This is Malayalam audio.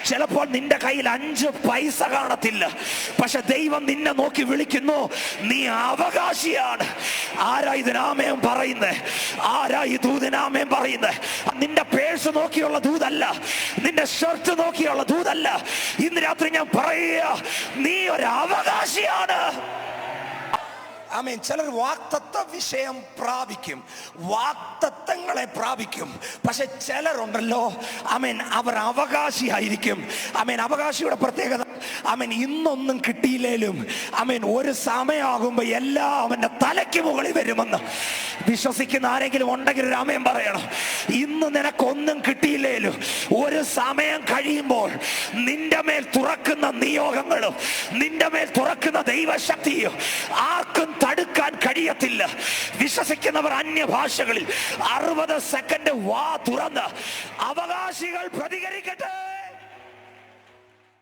ചിലപ്പോൾ നിന്റെ കയ്യിൽ 5 പൈസ കാണത്തില്ല, പക്ഷെ ദൈവം നിന്നെ നോക്കി വിളിക്കുന്നു, നീ അവകാശിയാണ്. ആരാ ഇതിനാമയം പറയുന്നേ? ആരാ ഈ ദൂതനാമയം പറയുന്നേ? നിന്റെ പേഴ്സ് നോക്കിയുള്ള ദൂതല്ല, നിന്റെ ഷർട്ട് നോക്കിയുള്ള ദൂതല്ല. ഇന്ന് രാത്രി ഞാൻ പറയുക, നീ ഒരു അവകാശിയാണ്. ആമേൻ. ചിലർ വാഗ്ദത്ത വിഷയം പ്രാപിക്കും, വാഗ്ദത്തങ്ങളെ പ്രാപിക്കും. പക്ഷെ ചിലരുണ്ടല്ലോ, ആമേൻ, അവർ അവകാശിയായിരിക്കും. ആമേൻ. അവകാശിയുടെ പ്രത്യേകത, ആമേൻ, ഇന്നൊന്നും കിട്ടിയില്ലേലും ആമേൻ ഒരു സമയമാകുമ്പോ എല്ലാം അവന്റെ തലയ്ക്ക് മുകളിൽ വരുമെന്ന് വിശ്വസിക്കുന്ന ആരെങ്കിലും ഉണ്ടെങ്കിൽ ഒരു ആമേൻ പറയണം. ഇന്ന് നിനക്കൊന്നും കിട്ടിയില്ലേലും ഒരു സമയം കഴിയുമ്പോൾ നിന്റെ മേൽ തുറക്കുന്ന നിയോഗങ്ങളും നിന്റെ മേൽ തുറക്കുന്ന ദൈവശക്തിയും ആർക്കും തടുക്കാൻ കഴിയത്തില്ല. വിശ്വസിക്കുന്നവർ അന്യഭാഷകളിൽ 60 സെക്കൻഡ് വാ തുറന്ന് അവകാശികൾ പ്രതികരിക്കട്ടെ.